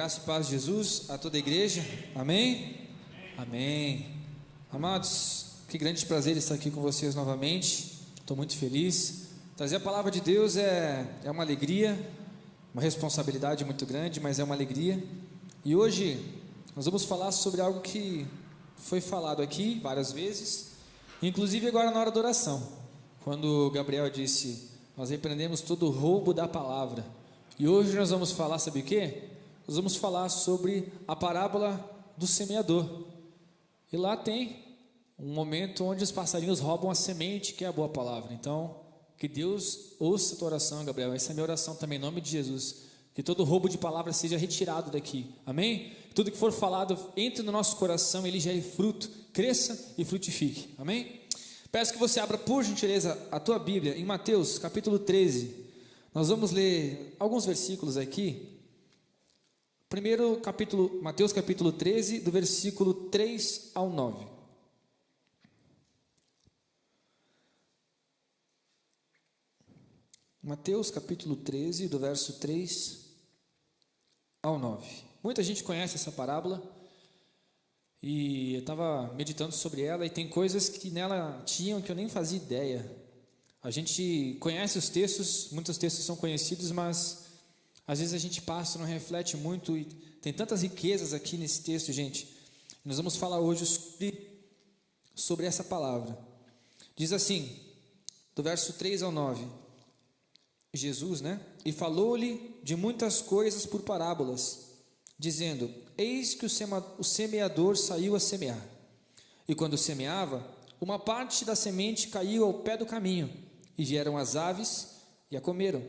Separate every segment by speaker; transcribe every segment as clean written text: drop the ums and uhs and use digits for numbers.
Speaker 1: Graça e paz de Jesus a toda a igreja, amém? Amém. Amados, que grande prazer estar aqui com vocês novamente, estou muito feliz. Trazer a palavra de Deus é uma alegria, uma responsabilidade muito grande, mas é uma alegria. E hoje nós vamos falar sobre algo que foi falado aqui várias vezes, inclusive agora na hora da oração, quando Gabriel disse, nós repreendemos todo o roubo da palavra. E hoje nós vamos falar, sabe o quê? Nós vamos falar sobre a parábola do semeador. E lá tem um momento onde os passarinhos roubam a semente, que é a boa palavra. Então, que Deus ouça a tua oração, Gabriel. Essa é a minha oração também, em nome de Jesus. Que todo roubo de palavra seja retirado daqui, amém? Tudo que for falado entre no nosso coração, ele gere fruto, cresça e frutifique, amém? Peço que você abra, por gentileza, a tua Bíblia em Mateus capítulo 13. Nós vamos ler alguns versículos aqui. Primeiro capítulo, Mateus capítulo 13, do versículo 3 ao 9. Mateus capítulo 13, do verso 3 ao 9. Muita gente conhece essa parábola, e eu estava meditando sobre ela, e tem coisas que nela tinham que eu nem fazia ideia. A gente conhece os textos, muitos textos são conhecidos, mas às vezes a gente passa, não reflete muito, e tem tantas riquezas aqui nesse texto, gente. Nós vamos falar hoje sobre essa palavra. Diz assim, do verso 3 ao 9, Jesus, E falou-lhe de muitas coisas por parábolas, dizendo, eis que o semeador saiu a semear. E quando semeava, uma parte da semente caiu ao pé do caminho, e vieram as aves e a comeram.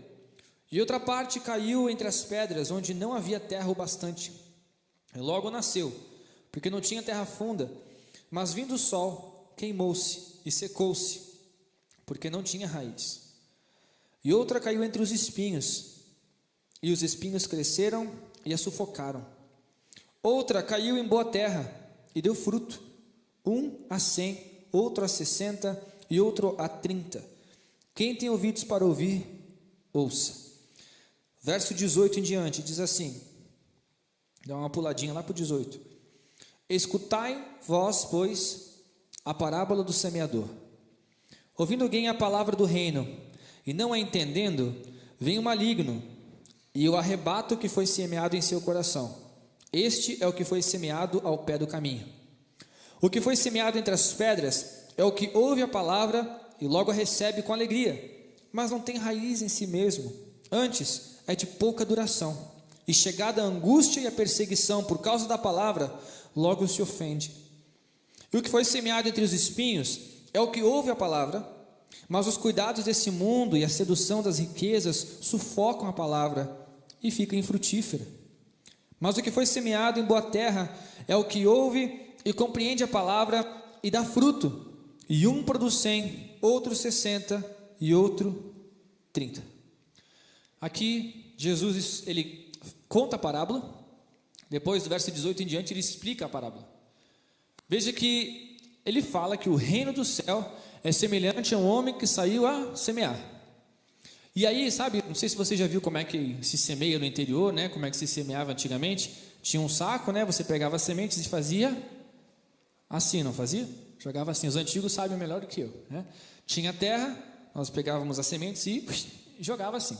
Speaker 1: E outra parte caiu entre as pedras, onde não havia terra o bastante. E logo nasceu, porque não tinha terra funda, mas vindo o sol, queimou-se e secou-se, porque não tinha raiz. E outra caiu entre os espinhos, e os espinhos cresceram e a sufocaram. Outra caiu em boa terra, e deu fruto, um a 100, outro a 60, e outro a 30. Quem tem ouvidos para ouvir, ouça. Verso 18 em diante, diz assim, dá uma puladinha lá para o 18. Escutai vós, pois, a parábola do semeador. Ouvindo alguém a palavra do reino, e não a entendendo, vem o maligno, e o arrebata o que foi semeado em seu coração. Este é o que foi semeado ao pé do caminho. O que foi semeado entre as pedras é o que ouve a palavra e logo a recebe com alegria, mas não tem raiz em si mesmo. Antes, é de pouca duração, e chegada a angústia e a perseguição por causa da palavra, logo se ofende. E o que foi semeado entre os espinhos é o que ouve a palavra, mas os cuidados desse mundo e a sedução das riquezas sufocam a palavra e fica infrutífera. Mas o que foi semeado em boa terra é o que ouve e compreende a palavra e dá fruto, e um produz 100, outro 60 e outro 30. Aqui, Jesus, ele conta a parábola, depois do verso 18 em diante, ele explica a parábola. Veja que ele fala que o reino do céu é semelhante a um homem que saiu a semear. E aí, sabe, não sei se você já viu como é que se semeia no interior, como é que se semeava antigamente. Tinha um saco, você pegava as sementes e fazia assim, não fazia? Jogava assim, os antigos sabem melhor do que eu, Tinha terra, nós pegávamos as sementes e jogava assim.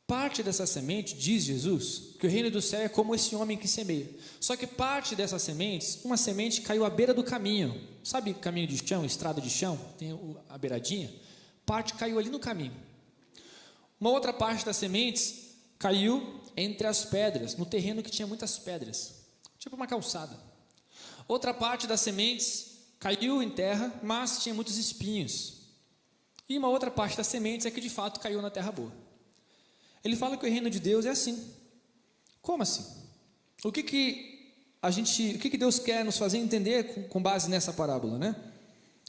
Speaker 1: Parte dessa semente, diz Jesus, que o reino do céu é como esse homem que semeia. Só que parte dessas sementes, uma semente caiu à beira do caminho. Sabe caminho de chão, estrada de chão? Tem a beiradinha. Parte caiu ali no caminho. Uma outra parte das sementes caiu entre as pedras, no terreno que tinha muitas pedras, tipo uma calçada. Outra parte das sementes caiu em terra, mas tinha muitos espinhos. E uma outra parte das sementes é que de fato caiu na terra boa. Ele fala que o reino de Deus é assim. Como assim? O que Deus quer nos fazer entender com base nessa parábola,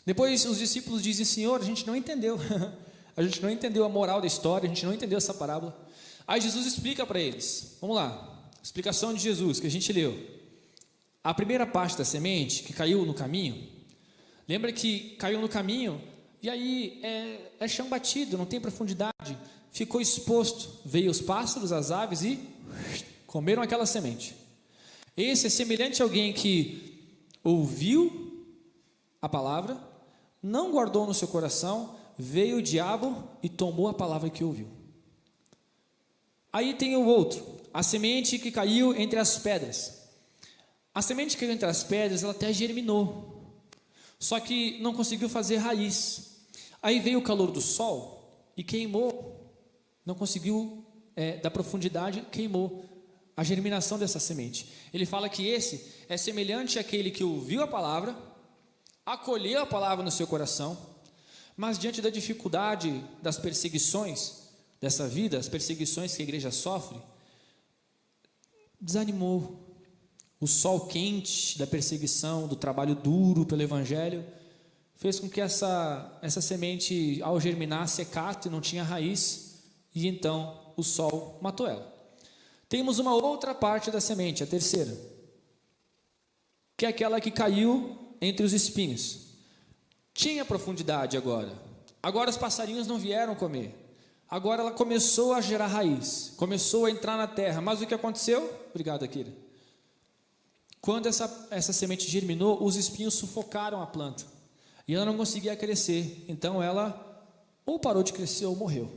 Speaker 1: Depois os discípulos dizem, Senhor, a gente não entendeu. A gente não entendeu a moral da história, a gente não entendeu essa parábola. Aí Jesus explica para eles. Vamos lá. Explicação de Jesus, que a gente leu. A primeira parte da semente, que caiu no caminho, lembra que caiu no caminho, e aí é chão batido, não tem profundidade, ficou exposto, veio os pássaros, as aves e comeram aquela semente. Esse é semelhante a alguém que ouviu a palavra, não guardou no seu coração, veio o diabo e tomou a palavra que ouviu. Aí tem o outro, a semente que caiu entre as pedras. A semente que caiu entre as pedras, ela até germinou, só que não conseguiu fazer raiz. Aí veio o calor do sol e queimou, não conseguiu da profundidade, queimou a germinação dessa semente. Ele fala que esse é semelhante àquele que ouviu a palavra, acolheu a palavra no seu coração, mas diante da dificuldade, das perseguições dessa vida, as perseguições que a igreja sofre, desanimou. O sol quente da perseguição, do trabalho duro pelo evangelho, fez com que essa semente, ao germinar, secasse, não tinha raiz, e então o sol matou ela. Temos uma outra parte da semente, a terceira, que é aquela que caiu entre os espinhos. Tinha profundidade agora. Agora os passarinhos não vieram comer. Agora ela começou a gerar raiz, começou a entrar na terra. Mas o que aconteceu? Obrigado, Akira. Quando essa semente germinou, os espinhos sufocaram a planta. E ela não conseguia crescer. Então ela ou parou de crescer ou morreu.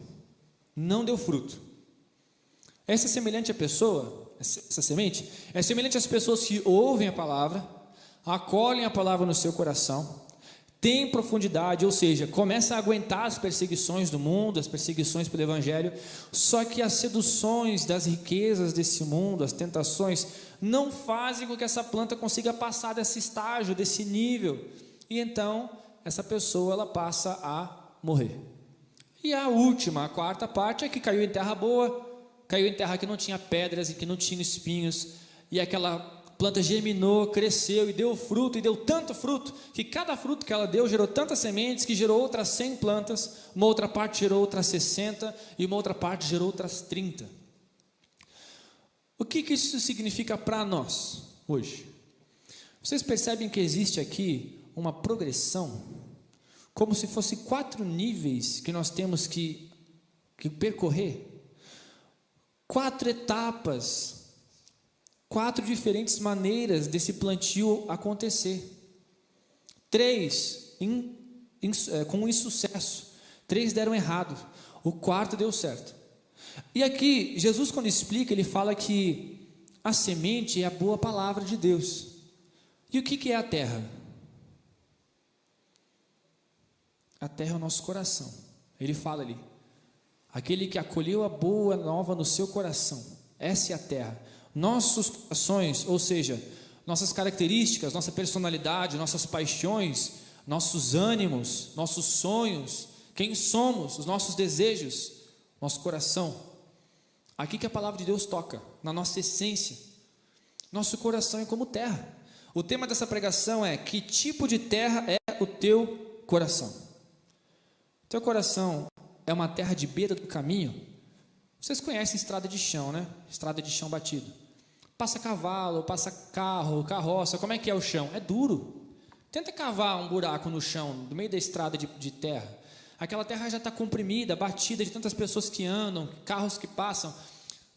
Speaker 1: Não deu fruto. Essa é semelhante à pessoa, essa semente, é semelhante às pessoas que ouvem a palavra, acolhem a palavra no seu coração, têm profundidade, ou seja, começam a aguentar as perseguições do mundo, as perseguições pelo evangelho, só que as seduções das riquezas desse mundo, as tentações, não fazem com que essa planta consiga passar desse estágio, desse nível, e então essa pessoa ela passa a morrer. E a última, a quarta parte é que caiu em terra boa, caiu em terra que não tinha pedras e que não tinha espinhos, e aquela planta germinou, cresceu e deu fruto, e deu tanto fruto, que cada fruto que ela deu gerou tantas sementes, que gerou outras 100 plantas, uma outra parte gerou outras 60, e uma outra parte gerou outras 30. O que isso significa para nós, hoje? Vocês percebem que existe aqui uma progressão, como se fosse 4 níveis que nós temos que percorrer, 4 etapas, 4 diferentes maneiras desse plantio acontecer. 3 com insucesso, 3 deram errado, o 4º deu certo. E aqui, Jesus quando explica, ele fala que a semente é a boa palavra de Deus. E o que é a terra? A terra é o nosso coração. Ele fala ali, aquele que acolheu a boa nova no seu coração, essa é a terra. Nossos corações, ou seja, nossas características, nossa personalidade, nossas paixões, nossos ânimos, nossos sonhos, quem somos, os nossos desejos, nosso coração, aqui que a palavra de Deus toca, na nossa essência. Nosso coração é como terra. O tema dessa pregação é: que tipo de terra é o teu coração? Teu coração é uma terra de beira do caminho? Vocês conhecem estrada de chão, né? Estrada de chão batido. Passa cavalo, passa carro, carroça. Como é que é o chão? É duro. Tenta cavar um buraco no chão, no meio da estrada de terra. Aquela terra já está comprimida, batida de tantas pessoas que andam, carros que passam.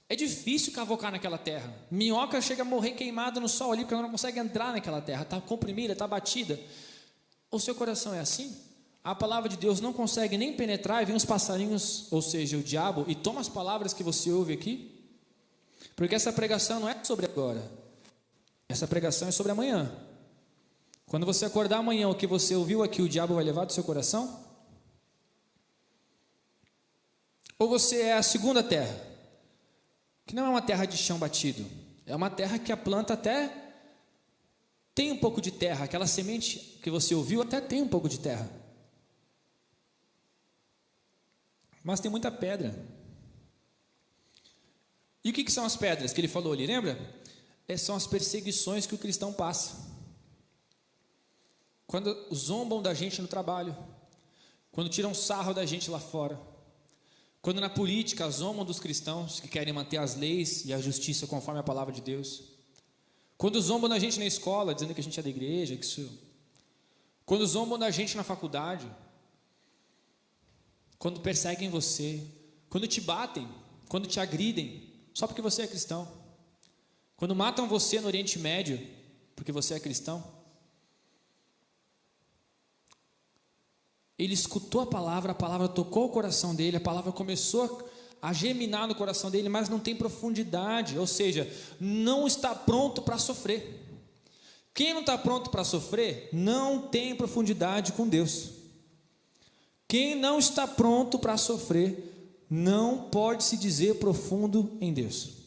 Speaker 1: É difícil cavocar naquela terra. Minhoca chega a morrer queimada no sol ali, porque ela não consegue entrar naquela terra. Está comprimida, está batida. O seu coração é assim? A palavra de Deus não consegue nem penetrar, e vem os passarinhos, ou seja, o diabo, e toma as palavras que você ouve aqui? Porque essa pregação não é sobre agora. Essa pregação é sobre amanhã. Quando você acordar amanhã, o que você ouviu aqui, o diabo vai levar do seu coração? Ou você é a segunda terra, que não é uma terra de chão batido, é uma terra que a planta até tem um pouco de terra, aquela semente que você ouviu até tem um pouco de terra, mas tem muita pedra. E o que são as pedras que ele falou ali, lembra? São as perseguições que o cristão passa, quando zombam da gente no trabalho, quando tiram sarro da gente lá fora, quando na política zombam dos cristãos que querem manter as leis e a justiça conforme a palavra de Deus, quando zombam da gente na escola, dizendo que a gente é da igreja, quando zombam da gente na faculdade, quando perseguem você, quando te batem, quando te agridem, só porque você é cristão. Quando matam você no Oriente Médio, porque você é cristão, ele escutou a palavra tocou o coração dele, a palavra começou a germinar no coração dele, mas não tem profundidade, ou seja, não está pronto para sofrer. Quem não está pronto para sofrer, não tem profundidade com Deus. Quem não está pronto para sofrer, não pode se dizer profundo em Deus.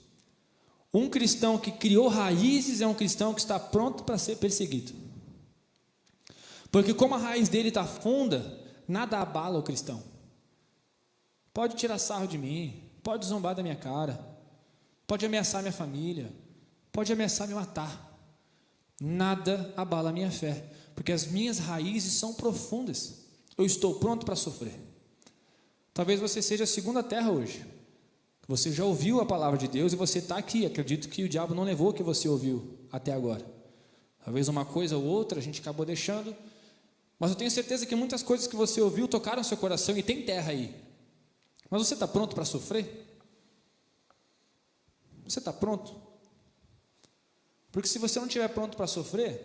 Speaker 1: Um cristão que criou raízes é um cristão que está pronto para ser perseguido. Porque como a raiz dele está funda, nada abala o cristão. Pode tirar sarro de mim, pode zombar da minha cara, pode ameaçar minha família, pode ameaçar me matar. Nada abala a minha fé, porque as minhas raízes são profundas. Eu estou pronto para sofrer. Talvez você seja a segunda terra hoje. Você já ouviu a palavra de Deus e você está aqui. Acredito que o diabo não levou o que você ouviu até agora. Talvez uma coisa ou outra a gente acabou deixando, mas eu tenho certeza que muitas coisas que você ouviu tocaram seu coração e tem terra aí. Mas você está pronto para sofrer? Você está pronto? Porque se você não estiver pronto para sofrer,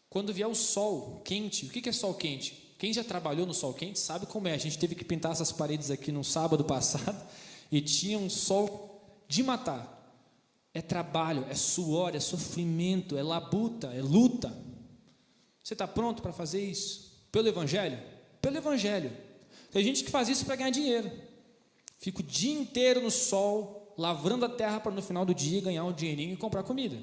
Speaker 1: quando vier o sol quente, o que é sol quente? Quem já trabalhou no sol quente sabe como é. A gente teve que pintar essas paredes aqui no sábado passado e tinha um sol de matar. É trabalho, é suor, é sofrimento, é labuta, é luta. Você está pronto para fazer isso? Pelo Evangelho? Pelo Evangelho. Tem gente que faz isso para ganhar dinheiro. Fica o dia inteiro no sol, lavrando a terra para no final do dia ganhar um dinheirinho e comprar comida.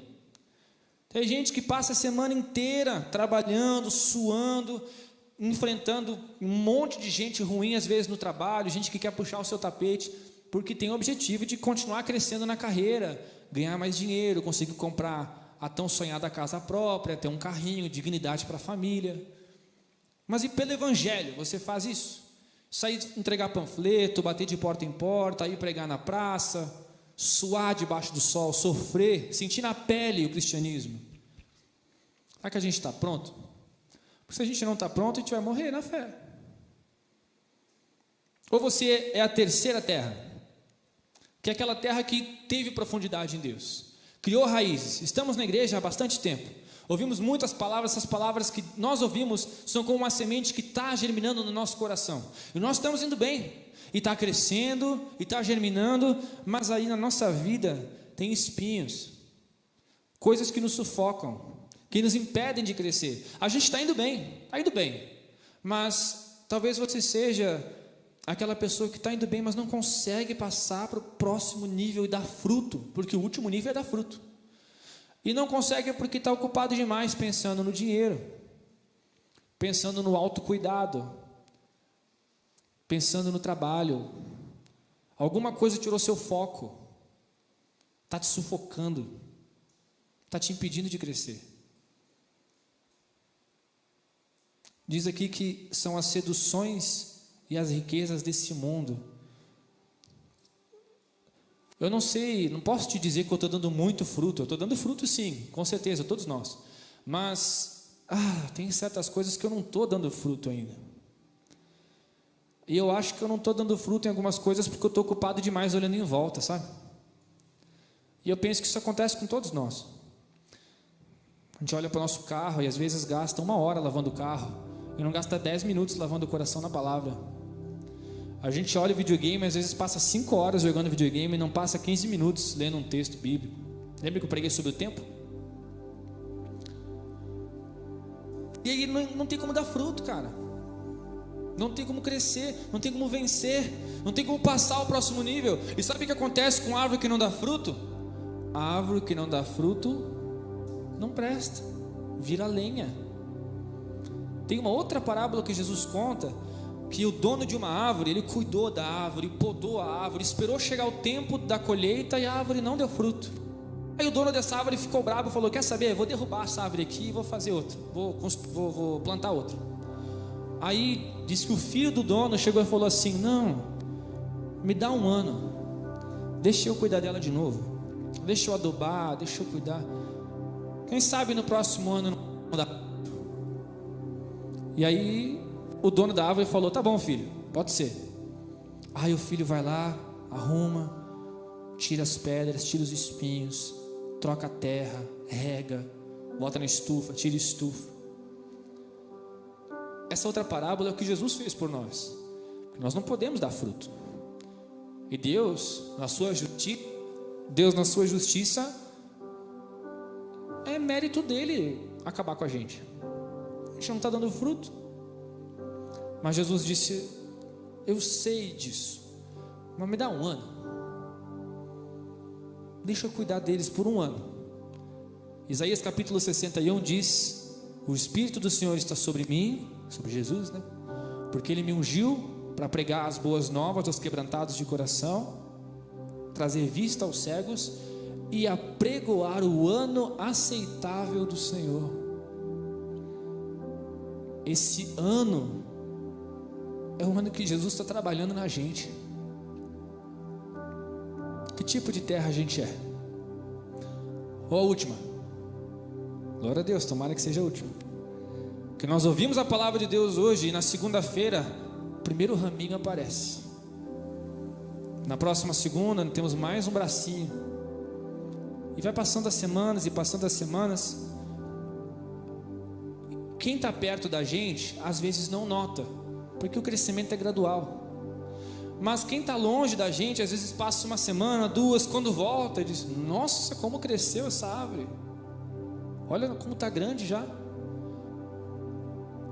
Speaker 1: Tem gente que passa a semana inteira trabalhando, suando, enfrentando um monte de gente ruim às vezes no trabalho, gente que quer puxar o seu tapete, porque tem o objetivo de continuar crescendo na carreira, ganhar mais dinheiro, conseguir comprar a tão sonhada casa própria, ter um carrinho, dignidade para a família. Mas e pelo Evangelho, você faz isso? Sair entregar panfleto, bater de porta em porta, ir pregar na praça, suar debaixo do sol, sofrer, sentir na pele o cristianismo. Será que a gente está pronto? Porque se a gente não está pronto, a gente vai morrer na fé. Ou você é a terceira terra, que é aquela terra que teve profundidade em Deus, criou raízes. Estamos na igreja há bastante tempo, ouvimos muitas palavras. Essas palavras que nós ouvimos são como uma semente que está germinando no nosso coração, e nós estamos indo bem, e está crescendo, e está germinando, mas aí na nossa vida tem espinhos, coisas que nos sufocam, que nos impedem de crescer. A gente está indo bem, mas talvez você seja aquela pessoa que está indo bem, mas não consegue passar para o próximo nível e dar fruto, porque o último nível é dar fruto, e não consegue porque está ocupado demais pensando no dinheiro, pensando no autocuidado, pensando no trabalho. Alguma coisa tirou seu foco, está te sufocando, está te impedindo de crescer. Diz aqui que são as seduções e as riquezas desse mundo. Eu não sei, não posso te dizer que eu estou dando muito fruto. Eu estou dando fruto sim, com certeza, todos nós. Mas tem certas coisas que eu não estou dando fruto ainda. E eu acho que eu não estou dando fruto em algumas coisas porque eu estou ocupado demais olhando em volta, sabe? E eu penso que isso acontece com todos nós. A gente olha para o nosso carro e às vezes gasta 1 hora lavando o carro e não gasta 10 minutos lavando o coração na palavra. A gente olha o videogame, às vezes passa 5 horas jogando videogame e não passa 15 minutos lendo um texto bíblico. Lembra que eu preguei sobre o tempo? E aí não tem como dar fruto, cara. Não tem como crescer, não tem como vencer, não tem como passar ao próximo nível. E sabe o que acontece com a árvore que não dá fruto? A árvore que não dá fruto não presta, vira lenha. Tem uma outra parábola que Jesus conta, que o dono de uma árvore, ele cuidou da árvore, podou a árvore, esperou chegar o tempo da colheita e a árvore não deu fruto. Aí o dono dessa árvore ficou bravo e falou: quer saber, vou derrubar essa árvore aqui e vou fazer outra, vou plantar outra. Aí diz que o filho do dono chegou e falou assim: não, me dá 1 ano, deixa eu cuidar dela de novo, deixa eu adubar, deixa eu cuidar, quem sabe no próximo ano não dá. E aí o dono da árvore falou: tá bom, filho, pode ser. Aí o filho vai lá, arruma, tira as pedras, tira os espinhos, troca a terra, rega, bota na estufa, tira a estufa. Essa outra parábola é o que Jesus fez por nós. Nós não podemos dar fruto. E Deus, na sua justiça, é mérito dele acabar com a gente. A gente não está dando fruto. Mas Jesus disse: eu sei disso, mas me dá um ano. Deixa eu cuidar deles por um ano. Isaías capítulo 61 diz: o Espírito do Senhor está sobre mim, sobre Jesus, né? Porque Ele me ungiu para pregar as boas novas aos quebrantados de coração, trazer vista aos cegos e apregoar o ano aceitável do Senhor. Esse ano é o ano que Jesus está trabalhando na gente. Que tipo de terra a gente é? Ou a última? Glória a Deus, tomara que seja a última. Porque nós ouvimos a palavra de Deus hoje e na segunda-feira o primeiro raminho aparece. Na próxima segunda temos mais um bracinho. E vai passando as semanas e passando as semanas. Quem está perto da gente às vezes não nota, porque o crescimento é gradual. Mas quem está longe da gente às vezes passa uma semana, duas, quando volta diz: nossa, como cresceu essa árvore, olha como está grande já.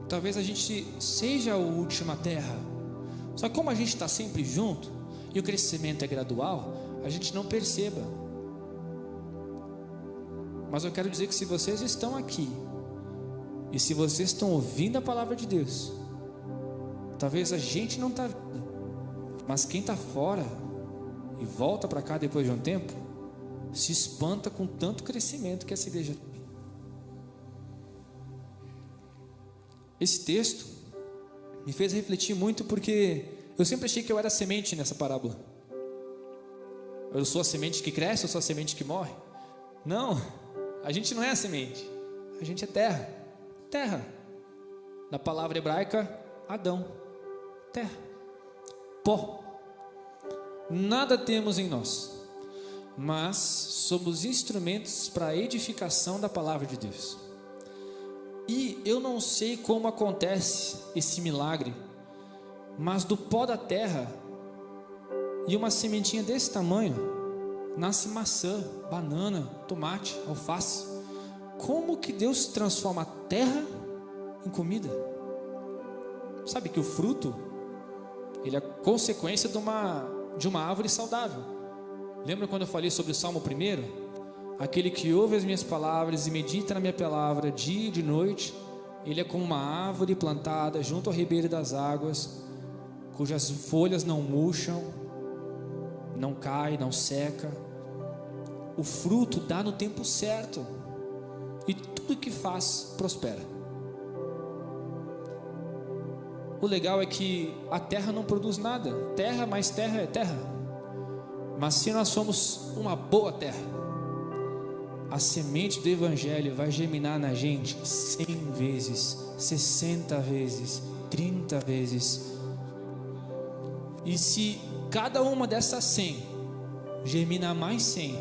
Speaker 1: Talvez a gente seja a última terra, só que como a gente está sempre junto e o crescimento é gradual, a gente não perceba. Mas eu quero dizer que se vocês estão aqui e se vocês estão ouvindo a palavra de Deus, talvez a gente não está vendo, mas quem está fora e volta para cá depois de um tempo se espanta com tanto crescimento que essa igreja tem. Esse texto me fez refletir muito, porque eu sempre achei que eu era semente nessa parábola. Eu sou a semente que cresce, eu sou a semente que morre. Não, a gente não é a semente, a gente é terra. Terra, na palavra hebraica, Adão, terra, pó. Nada temos em nós, mas somos instrumentos para a edificação da palavra de Deus. E eu não sei como acontece esse milagre, mas do pó da terra e uma sementinha desse tamanho nasce maçã, banana, tomate, alface. Como que Deus transforma a terra em comida? Sabe que o fruto, ele é consequência de uma árvore saudável. Lembra quando eu falei sobre o Salmo 1? Aquele que ouve as minhas palavras e medita na minha palavra dia e de noite, ele é como uma árvore plantada junto ao ribeiro das águas, cujas folhas não murcham, não cai, não seca. O fruto dá no tempo certo e tudo que faz prospera. O legal é que a terra não produz nada. Terra mais terra é terra. Mas se nós somos uma boa terra, a semente do evangelho vai germinar na gente 100 vezes, 60 vezes, 30 vezes. E se cada uma dessas 100 germinar mais 100,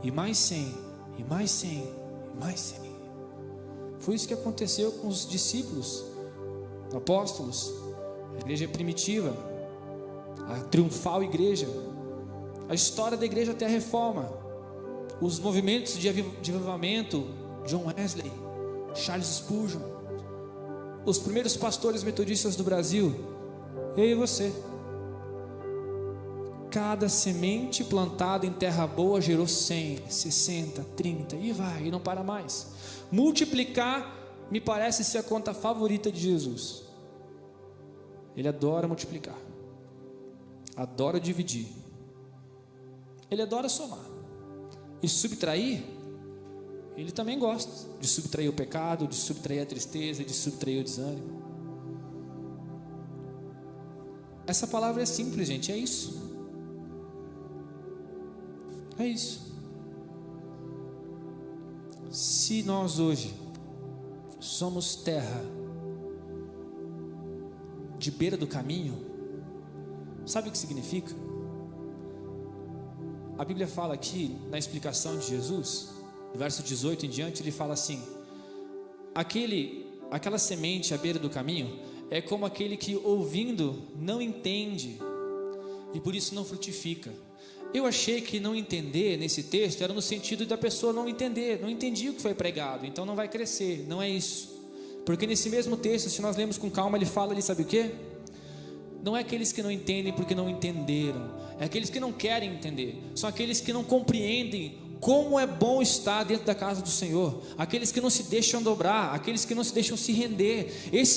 Speaker 1: e mais 100, e mais 100, e mais 100. Foi isso que aconteceu com os discípulos, apóstolos, a igreja primitiva, a triunfal igreja, a história da igreja até a reforma, os movimentos de avivamento, John Wesley, Charles Spurgeon, os primeiros pastores metodistas do Brasil, eu e você. Cada semente plantada em terra boa gerou 100, 60, 30 e vai, e não para mais. Multiplicar me parece ser a conta favorita de Jesus. Ele adora multiplicar, adora dividir, ele adora somar. E subtrair, ele também gosta de subtrair o pecado, de subtrair a tristeza, de subtrair o desânimo. Essa palavra é simples, gente, é isso. É isso. Se nós hoje somos terra de beira do caminho, sabe o que significa? A Bíblia fala aqui, na explicação de Jesus, do verso 18 em diante, ele fala assim: aquela semente à beira do caminho é como aquele que ouvindo não entende e por isso não frutifica. Eu achei que não entender nesse texto era no sentido da pessoa não entender, não entendia o que foi pregado, então não vai crescer. Não é isso, porque nesse mesmo texto, se nós lemos com calma, ele fala ali, sabe o que? Não é aqueles que não entendem porque não entenderam, é aqueles que não querem entender, são aqueles que não compreendem como é bom estar dentro da casa do Senhor, aqueles que não se deixam dobrar, aqueles que não se deixam se render. Esses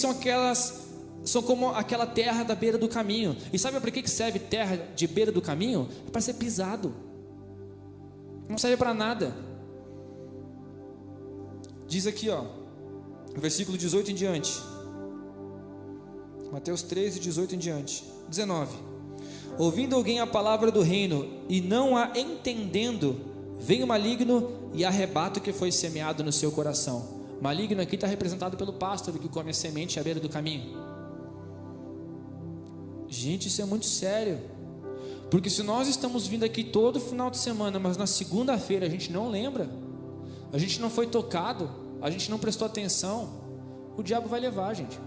Speaker 1: são como aquela terra da beira do caminho. E sabe para que serve terra de beira do caminho? É para ser pisado, não serve para nada. Diz aqui, ó, versículo 18 em diante, Mateus 13, 18 em diante, 19: ouvindo alguém a palavra do reino e não a entendendo, vem o maligno e arrebata o que foi semeado no seu coração. Maligno aqui está representado pelo pássaro que come a semente à beira do caminho. Gente, isso é muito sério, porque se nós estamos vindo aqui todo final de semana, mas na segunda-feira a gente não lembra, a gente não foi tocado, a gente não prestou atenção, o diabo vai levar, gente,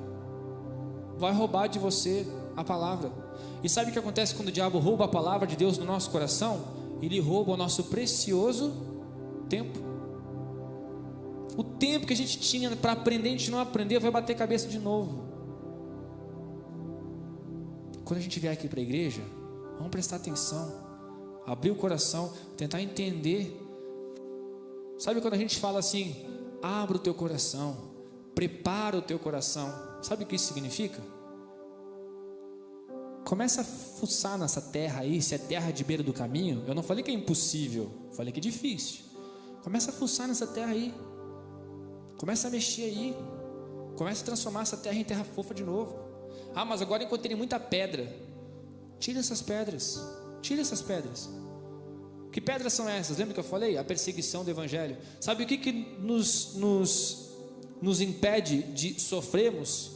Speaker 1: vai roubar de você a palavra. E sabe o que acontece quando o diabo rouba a palavra de Deus no nosso coração? Ele rouba o nosso precioso tempo. O tempo que a gente tinha para aprender, a gente não aprendeu, vai bater cabeça de novo. Quando a gente vier aqui para a igreja, vamos prestar atenção, abrir o coração, tentar entender. Sabe quando a gente fala assim, abra o teu coração, prepara o teu coração, sabe o que isso significa? Começa a fuçar nessa terra aí, se é terra de beira do caminho. Eu não falei que é impossível, falei que é difícil. Começa a fuçar nessa terra aí, começa a mexer aí, começa a transformar essa terra em terra fofa de novo. Ah, mas agora encontrei muita pedra. Tira essas pedras, tira essas pedras. Que pedras são essas? Lembra que eu falei? A perseguição do evangelho. Sabe o que nos impede de sofrermos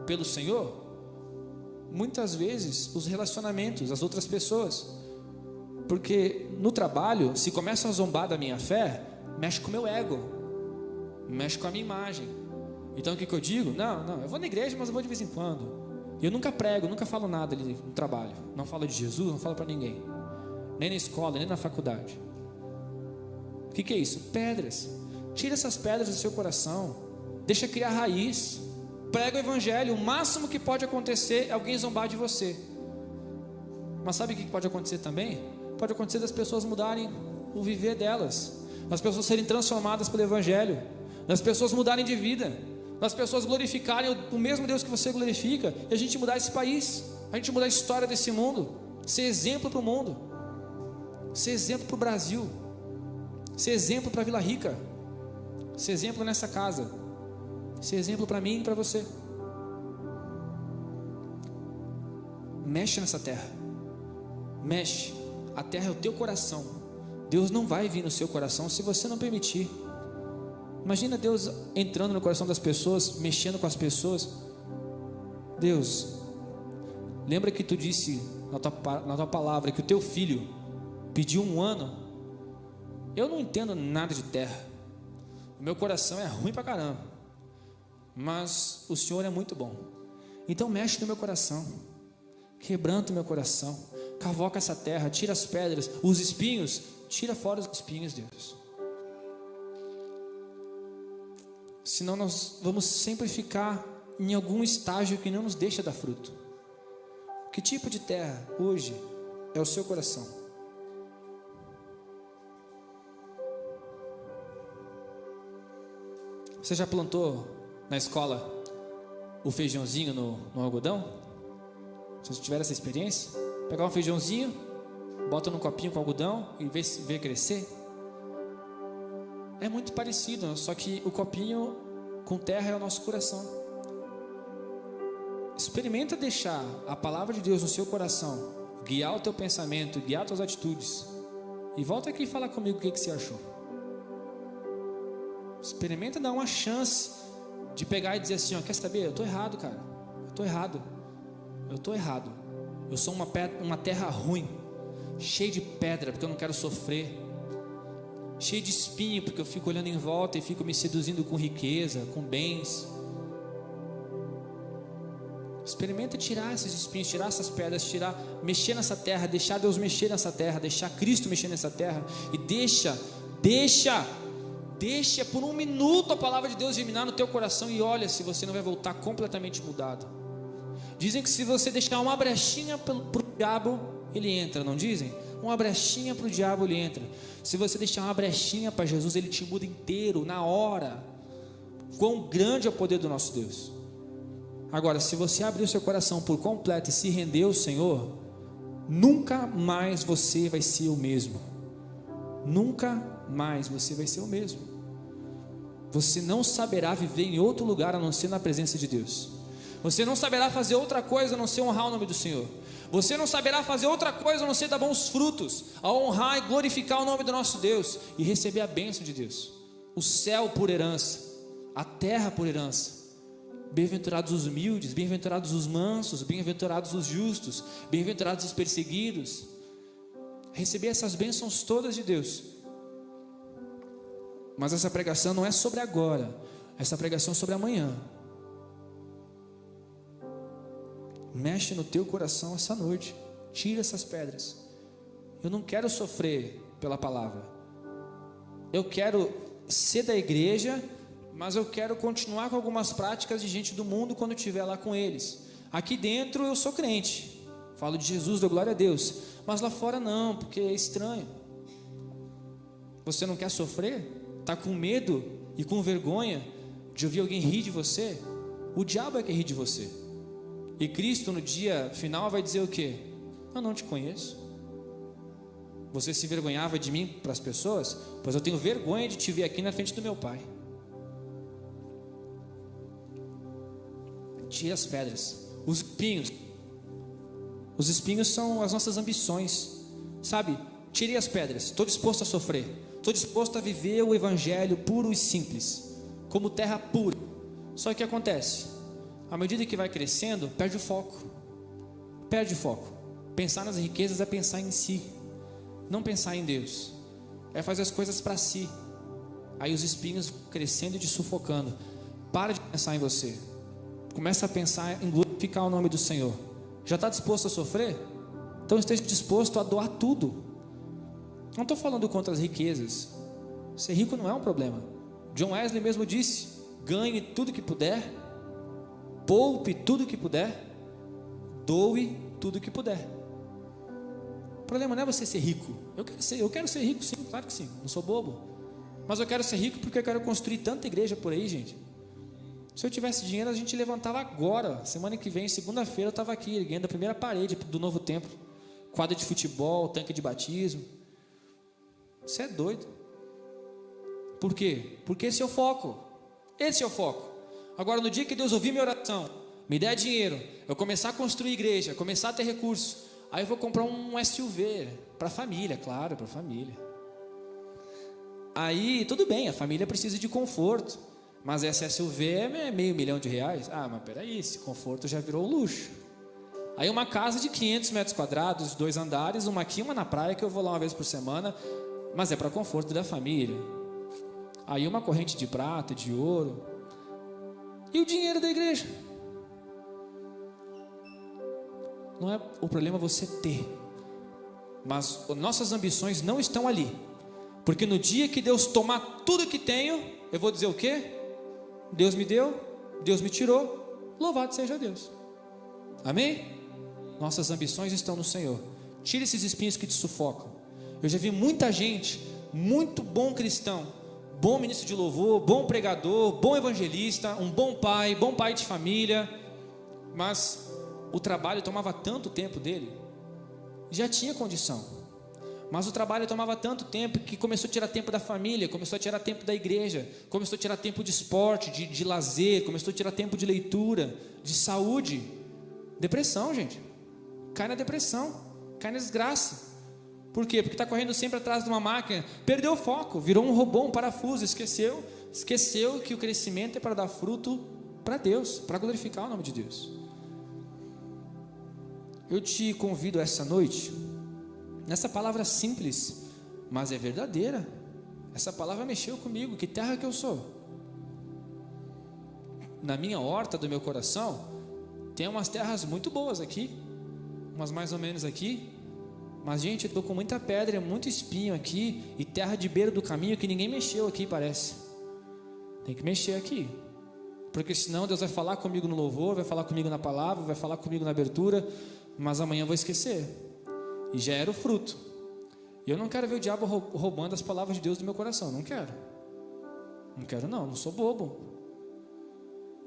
Speaker 1: pelo Senhor? Muitas vezes os relacionamentos, as outras pessoas. Porque no trabalho, se começam a zombar da minha fé, mexe com o meu ego, mexe com a minha imagem. Então o que eu digo? Não, eu vou na igreja, mas eu vou de vez em quando. Eu nunca prego, nunca falo nada ali no trabalho. Não falo de Jesus, não falo para ninguém. Nem na escola, nem na faculdade. O que é isso? Pedras. Tira essas pedras do seu coração. Deixa criar raiz. Prega o evangelho. O máximo que pode acontecer é alguém zombar de você. Mas sabe o que pode acontecer também? Pode acontecer das pessoas mudarem o viver delas, das pessoas serem transformadas pelo evangelho, das pessoas mudarem de vida, das pessoas glorificarem o mesmo Deus que você glorifica, e a gente mudar esse país, a gente mudar a história desse mundo, ser exemplo para o mundo, ser exemplo para o Brasil, ser exemplo para a Vila Rica, ser exemplo nessa casa, ser exemplo para mim e para você. Mexe nessa terra, mexe. A terra é o teu coração. Deus não vai vir no seu coração se você não permitir. Imagina Deus entrando no coração das pessoas, mexendo com as pessoas. Deus, lembra que tu disse na tua palavra que o teu filho pediu 1 ano? Eu não entendo nada de terra, o meu coração é ruim pra caramba, mas o Senhor é muito bom. Então mexe no meu coração, quebranta o meu coração, cavoca essa terra, tira as pedras, os espinhos, tira fora os espinhos, Deus. Senão nós vamos sempre ficar em algum estágio que não nos deixa dar fruto. Que tipo de terra hoje é o seu coração? Você já plantou na escola o feijãozinho no algodão? Se você tiver essa experiência, pegar um feijãozinho, bota num copinho com algodão e vê crescer. É muito parecido, só que o copinho com terra é o nosso coração. Experimenta deixar a palavra de Deus no seu coração guiar o teu pensamento, guiar as tuas atitudes, e volta aqui e fala comigo o que você achou. Experimenta dar uma chance de pegar e dizer assim, ó, quer saber? Eu estou errado, cara. Eu estou errado. Eu sou uma terra ruim, cheia de pedra, porque eu não quero sofrer. cheio de espinho, porque eu fico olhando em volta e fico me seduzindo com riqueza, com bens. Experimenta tirar esses espinhos, tirar essas pedras, mexer nessa terra, deixar Deus mexer nessa terra, deixar Cristo mexer nessa terra, e deixa por um minuto a palavra de Deus germinar no teu coração, e olha se você não vai voltar completamente mudado. Dizem que se você deixar uma brechinha para o diabo, ele entra, não dizem? Uma brechinha para o diabo, ele entra. Se você deixar uma brechinha para Jesus, ele te muda inteiro, na hora. Quão grande é o poder do nosso Deus. Agora, se você abrir o seu coração por completo e se render ao Senhor, nunca mais você vai ser o mesmo. Nunca mais você vai ser o mesmo. Você não saberá viver em outro lugar a não ser na presença de Deus. Você não saberá fazer outra coisa a não ser honrar o nome do Senhor. Você não saberá fazer outra coisa a não ser dar bons frutos, a honrar e glorificar o nome do nosso Deus e receber a bênção de Deus, o céu por herança, a terra por herança. Bem-aventurados os humildes, bem-aventurados os mansos, bem-aventurados os justos, bem-aventurados os perseguidos. Receber essas bênçãos todas de Deus. Mas essa pregação não é sobre agora, essa pregação é sobre amanhã. Mexe no teu coração essa noite, tira essas pedras. Eu não quero sofrer pela palavra, eu quero ser da igreja, mas eu quero continuar com algumas práticas de gente do mundo quando eu estiver lá com eles. Aqui dentro eu sou crente, falo de Jesus, dou glória a Deus, mas lá fora não, porque é estranho. Você não quer sofrer? Está com medo e com vergonha de ouvir alguém rir de você? O diabo é que ri de você. E Cristo no dia final vai dizer o quê? Eu não te conheço. Você se envergonhava de mim para as pessoas? Pois eu tenho vergonha de te ver aqui na frente do meu Pai. Tira as pedras, os espinhos. Os espinhos são as nossas ambições, sabe? Tire as pedras. Estou disposto a sofrer, estou disposto a viver o evangelho puro e simples, como terra pura. Só que o que acontece? À medida que vai crescendo, perde o foco. Perde o foco. Pensar nas riquezas é pensar em si, não pensar em Deus. É fazer as coisas para si. Aí os espinhos crescendo e te sufocando. Para de pensar em você. Começa a pensar em glorificar o nome do Senhor. Já está disposto a sofrer? Então esteja disposto a doar tudo. Não estou falando contra as riquezas. Ser rico não é um problema. John Wesley mesmo disse: ganhe tudo que puder, poupe tudo que puder, doe tudo que puder. O problema não é você ser rico. Eu quero ser rico, sim, claro que sim, não sou bobo. Mas eu quero ser rico porque eu quero construir tanta igreja por aí, gente. Se eu tivesse dinheiro, a gente levantava agora. Semana que vem, segunda-feira, eu estava aqui erguendo a primeira parede do novo templo. Quadra de futebol, tanque de batismo. Você é doido. Por quê? Porque esse é o foco. Esse é o foco. Agora, no dia que Deus ouvir minha oração, me der dinheiro, eu começar a construir igreja, começar a ter recursos, aí eu vou comprar um SUV para a família, claro, para a família. Aí, tudo bem, a família precisa de conforto. Mas essa SUV é R$500 mil. Ah, mas peraí, esse conforto já virou luxo. Aí uma casa de 500 metros quadrados, 2 andares, uma aqui, uma na praia, que eu vou lá uma vez por semana, mas é para conforto da família. Aí uma corrente de prata, de ouro. E o dinheiro da igreja? Não é o problema você ter, mas nossas ambições não estão ali. Porque no dia que Deus tomar tudo que tenho, eu vou dizer o quê? Deus me deu, Deus me tirou, louvado seja Deus. Amém? Nossas ambições estão no Senhor. Tire esses espinhos que te sufocam. Eu já vi muita gente, muito bom cristão, bom ministro de louvor, bom pregador, bom evangelista, um bom pai de família, mas o trabalho tomava tanto tempo dele, já tinha condição. Mas o trabalho tomava tanto tempo que começou a tirar tempo da família, começou a tirar tempo da igreja, começou a tirar tempo de esporte, de lazer, começou a tirar tempo de leitura, de saúde. Depressão, gente. Cai na depressão, cai na desgraça. Por quê? Porque está correndo sempre atrás de uma máquina, perdeu o foco, virou um robô, um parafuso, esqueceu que o crescimento é para dar fruto para Deus, para glorificar o nome de Deus. Eu te convido essa noite, nessa palavra simples, mas é verdadeira. essa palavra mexeu comigo. Que terra que eu sou? Na minha horta do meu coração, tem umas terras muito boas aqui, umas mais ou menos aqui, mas gente, eu estou com muita pedra, muito espinho aqui, e terra de beira do caminho que ninguém mexeu aqui, parece. Tem que mexer aqui, porque senão Deus vai falar comigo no louvor, vai falar comigo na palavra, vai falar comigo na abertura, mas amanhã eu vou esquecer, e já era o fruto. E eu não quero ver o diabo roubando as palavras de Deus do meu coração, não quero, não sou bobo.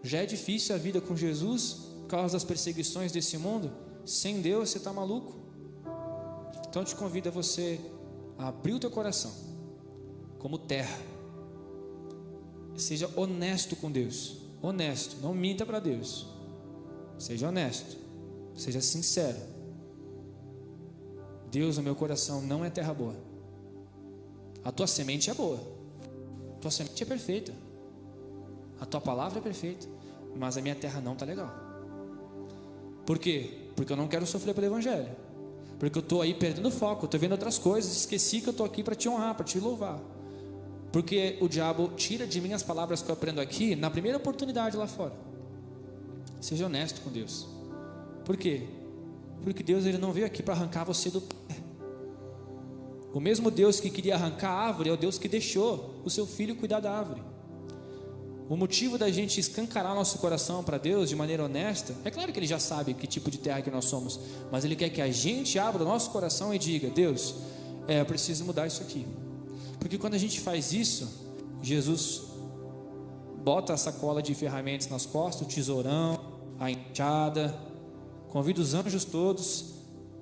Speaker 1: Já é difícil a vida com Jesus, por causa das perseguições desse mundo. Sem Deus você está maluco. Então eu te convido a você a abrir o teu coração como terra. Seja honesto com Deus. Honesto, não minta para Deus. Seja honesto, seja sincero. Deus, no meu coração não é terra boa. A tua semente é boa, a tua semente é perfeita, a tua palavra é perfeita, mas a minha terra não está legal. Por quê? Porque eu não quero sofrer pelo evangelho, porque eu estou aí perdendo foco, estou vendo outras coisas, esqueci que eu estou aqui para te honrar, para te louvar. Porque o diabo tira de mim as palavras que eu aprendo aqui na primeira oportunidade lá fora. Seja honesto com Deus. Por quê? Porque Deus, ele não veio aqui para arrancar você do pé. O mesmo Deus que queria arrancar a árvore é o Deus que deixou o seu filho cuidar da árvore. O motivo da gente escancarar nosso coração para Deus de maneira honesta, é claro que Ele já sabe que tipo de terra que nós somos, mas Ele quer que a gente abra o nosso coração e diga: Deus, eu preciso mudar isso aqui. Porque quando a gente faz isso, Jesus bota a sacola de ferramentas nas costas, o tesourão, a enxada, convida os anjos todos,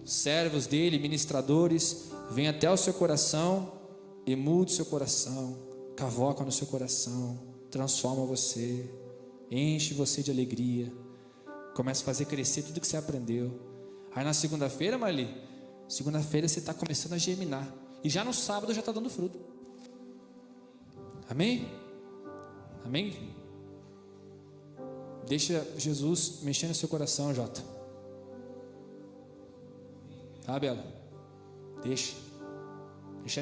Speaker 1: servos dele, ministradores, vem até o seu coração e muda o seu coração, cavoca no seu coração, transforma você, enche você de alegria, começa a fazer crescer tudo que você aprendeu. Aí na segunda-feira, Marli, segunda-feira você está começando a germinar, e já no sábado já está dando fruto. Amém? Amém? Deixa Jesus mexer no seu coração, Jota. Tá, Bela? Deixa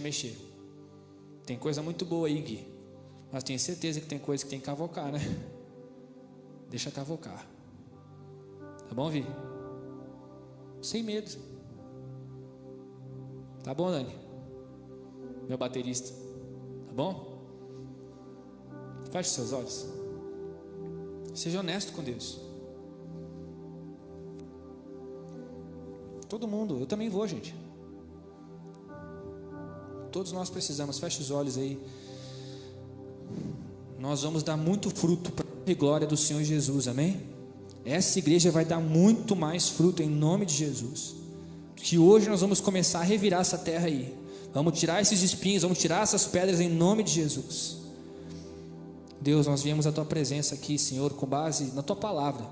Speaker 1: mexer. Tem coisa muito boa aí, Gui, mas tenho certeza que tem coisa que tem que cavocar, né? Deixa cavocar. Tá bom, Vi? Sem medo. Tá bom, Dani? Meu baterista. Tá bom? Feche seus olhos. Seja honesto com Deus. Todo mundo, eu também vou, gente. Todos nós precisamos. Feche os olhos aí. Nós vamos dar muito fruto para a glória do Senhor Jesus, amém? Essa igreja vai dar muito mais fruto em nome de Jesus. Que hoje nós vamos começar a revirar essa terra aí. Vamos tirar esses espinhos, vamos tirar essas pedras em nome de Jesus. Deus, nós viemos à tua presença aqui, Senhor, com base na tua palavra.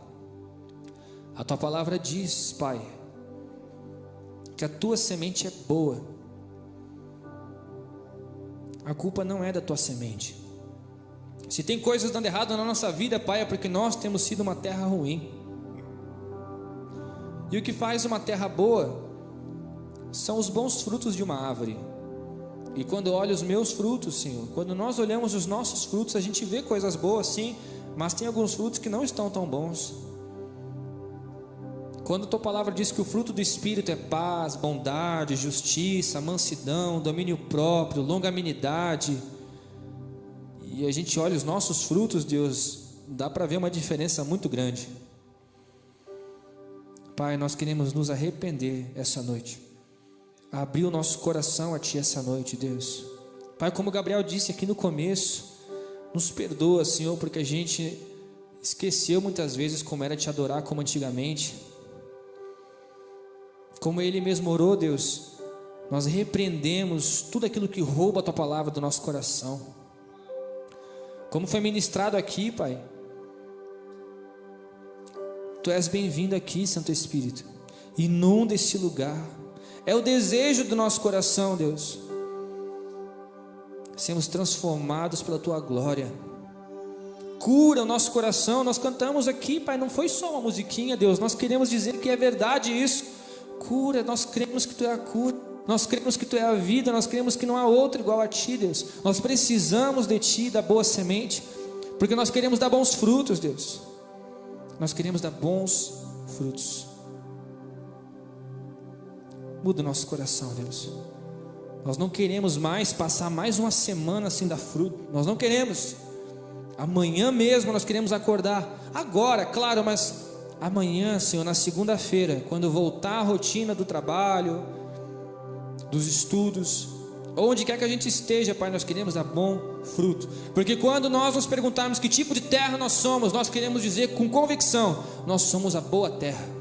Speaker 1: A tua palavra diz, Pai, que a tua semente é boa. A culpa não é da tua semente. Se tem coisas dando errado na nossa vida, Pai, é porque nós temos sido uma terra ruim. E o que faz uma terra boa são os bons frutos de uma árvore. E quando eu olho os meus frutos, Senhor, quando nós olhamos os nossos frutos, a gente vê coisas boas, sim, mas tem alguns frutos que não estão tão bons. Quando a tua palavra diz que o fruto do Espírito é paz, bondade, justiça, mansidão, domínio próprio, longanimidade, e a gente olha os nossos frutos, Deus, dá para ver uma diferença muito grande. Pai, nós queremos nos arrepender essa noite, abrir o nosso coração a Ti essa noite, Deus. Pai, como Gabriel disse aqui no começo, nos perdoa, Senhor, porque a gente esqueceu muitas vezes como era Te adorar como antigamente. Como Ele mesmo orou, Deus, nós repreendemos tudo aquilo que rouba a Tua palavra do nosso coração. Como foi ministrado aqui, Pai, Tu és bem-vindo aqui, Santo Espírito. Inunda esse lugar. É o desejo do nosso coração, Deus, sermos transformados pela Tua glória. Cura o nosso coração. Nós cantamos aqui, Pai, não foi só uma musiquinha, Deus, nós queremos dizer que é verdade isso. Cura, nós cremos que Tu é a cura. Nós cremos que Tu é a vida, nós cremos que não há outro igual a Ti, Deus. Nós precisamos de Ti, da boa semente, porque nós queremos dar bons frutos, Deus. Nós queremos dar bons frutos. Muda o nosso coração, Deus. Nós não queremos mais passar mais uma semana sem dar fruto. Nós não queremos. Amanhã mesmo nós queremos acordar. Agora, claro, mas amanhã, Senhor, na segunda-feira, quando voltar à rotina do trabalho, dos estudos, onde quer que a gente esteja, Pai, nós queremos dar bom fruto. Porque quando nós nos perguntarmos que tipo de terra nós somos, nós queremos dizer com convicção: nós somos a boa terra.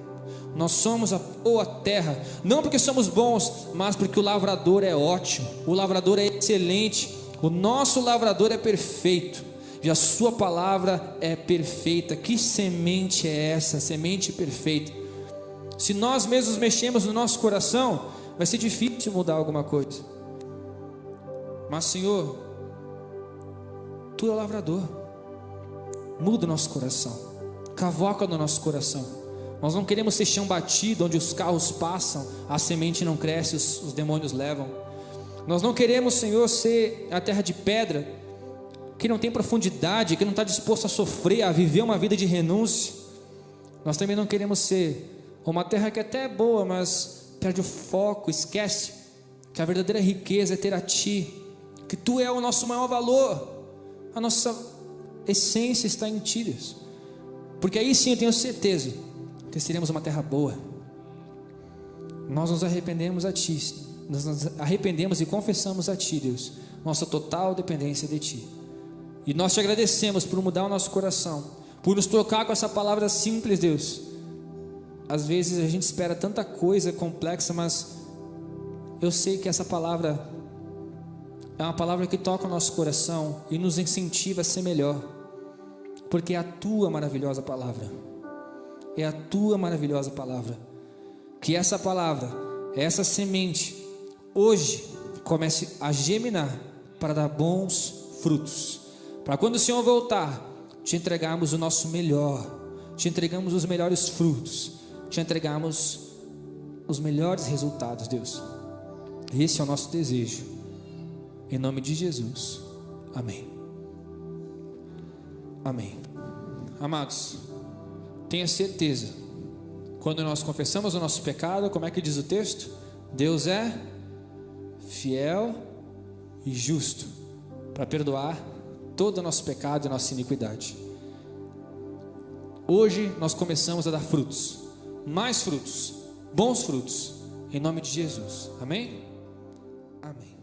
Speaker 1: Nós somos a boa terra, não porque somos bons, mas porque o lavrador é ótimo, o lavrador é excelente, o nosso lavrador é perfeito, e a sua palavra é perfeita. Que semente é essa? Semente perfeita. Se nós mesmos mexemos no nosso coração, vai ser difícil mudar alguma coisa. Mas, Senhor, Tu é o lavrador. Muda o nosso coração, cavoca no nosso coração. Nós não queremos ser chão batido, onde os carros passam, a semente não cresce, os demônios levam. Nós não queremos, Senhor, ser a terra de pedra, que não tem profundidade, que não está disposto a sofrer, a viver uma vida de renúncia. Nós também não queremos ser uma terra que até é boa, mas perde o foco, esquece que a verdadeira riqueza é ter a Ti, que Tu é o nosso maior valor, a nossa essência está em Ti, Deus. Porque aí sim eu tenho certeza que seremos uma terra boa. Nós nos arrependemos a Ti, nós nos arrependemos e confessamos a Ti, Deus, nossa total dependência de Ti. E nós Te agradecemos por mudar o nosso coração, por nos tocar com essa palavra simples, Deus. Às vezes a gente espera tanta coisa complexa, mas eu sei que essa palavra é uma palavra que toca o nosso coração e nos incentiva a ser melhor, porque é a Tua maravilhosa palavra. É a Tua maravilhosa palavra. Que essa palavra, essa semente, hoje comece a germinar para dar bons frutos. Para quando o Senhor voltar, Te entregarmos o nosso melhor, Te entregamos os melhores frutos, Te entregamos os melhores resultados, Deus. Esse é o nosso desejo. Em nome de Jesus. Amém. Amém. Amados, tenha certeza, quando nós confessamos o nosso pecado, como é que diz o texto? Deus é fiel e justo para perdoar todo o nosso pecado e nossa iniquidade. Hoje nós começamos a dar frutos, mais frutos, bons frutos, em nome de Jesus. Amém? Amém.